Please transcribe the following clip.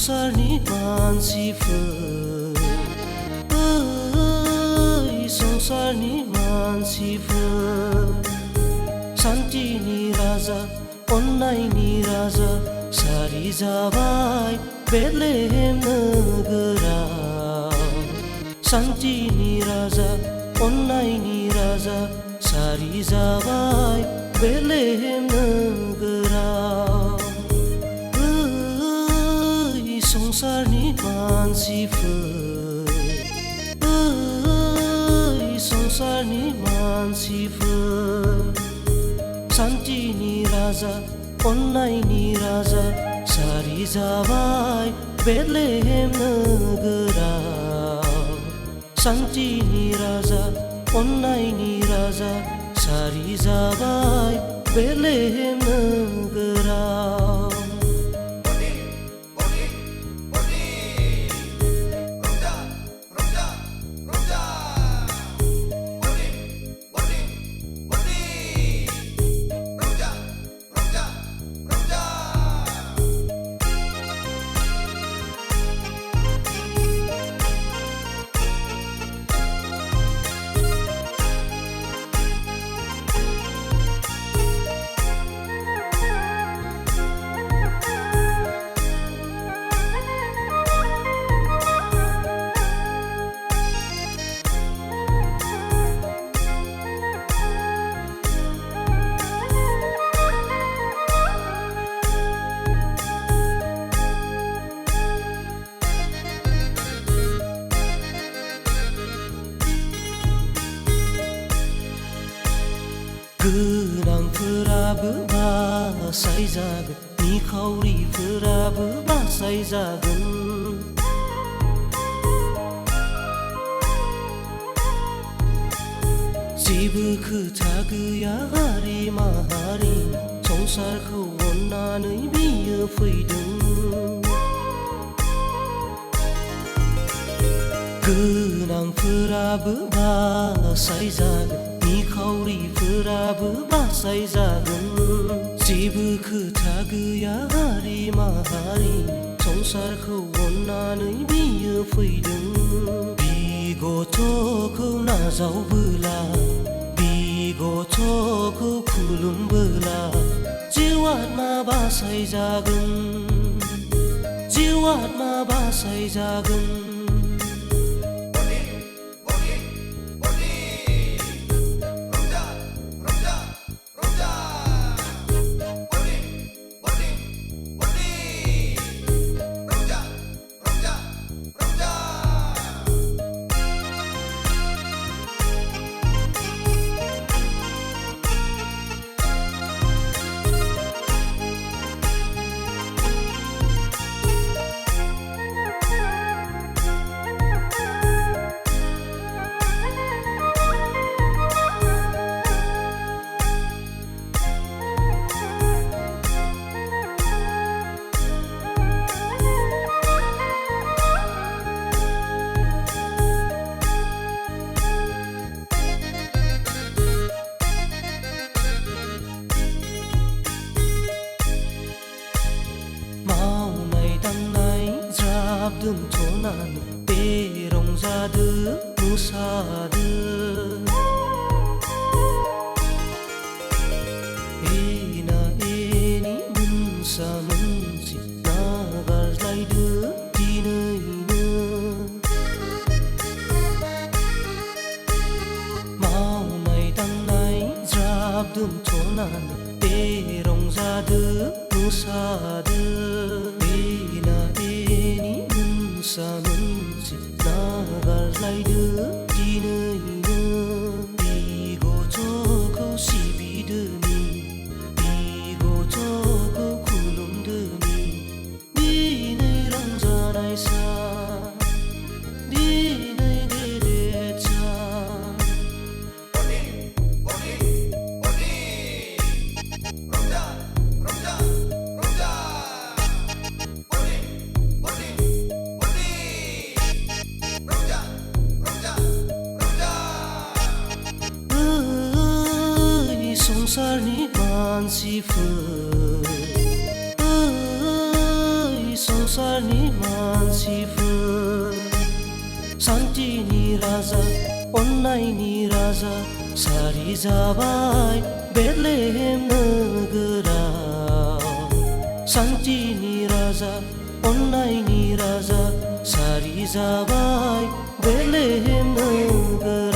संसारनि मानसिफोर संसारनि मानसिफोर शान्तिनि राजा अन्नायनि राजा सारि जाबाय बेथलेहेम नोगोराव शान्तिनि राजा अन्नायनि राजा सारि जाबाय बेथलेहेम नोगोराव संसारनि मानसिफोर संसारनि मानसिफोर शान्तिनि राजा अन्नायनि राजा सारि जाबाय बेथलेहेम नोगोराव शान्तिनि राजा अन्नायनि राजा सारि जाबाय बेथलेहेम नोगोराव गोनांफोराबो बासायजागोन निखावरिफोराबो बासायजागोन जेबो खोथा गैया हारि माहारि संसारखौ अननानै बियो फैदों गोनांफोराबो बासायजागोन निखावरिफोराबो बासायजागोन जेबो खोथा गैया हारि माहारि संसारखौ अननानै बियो फैदों गथ'खौ नाजावबोला गथ'खौ खुलुमबोला जिउ आत्मा बासायजागोन जिउ आत्मा बासायजागोन दोनथ'नानै बे रंजादो मोसादो एना एनि मोनसा मोनसि नागारलायदो दिनैनो मावनाय दांनाय ज्राब दोनथ'नानै बे रंजादो मोसादो मोनसे नागारलायदो दिनैनो बे गथ'खौ सिबिदोनि बे गथ'खौ खुलुमदोनि दिनै रंजानाय सान दिनै गेदेर सान संसारनि मानसिफोर संसारनि मानसिफोर शान्तिनि राजा अन्नायनि राजा सारि जाबाय बेथलेहेम नोगोराव शान्तिनि राजा अन्नायनि राजा सारि जाबाय बेथलेहेम नोगोराव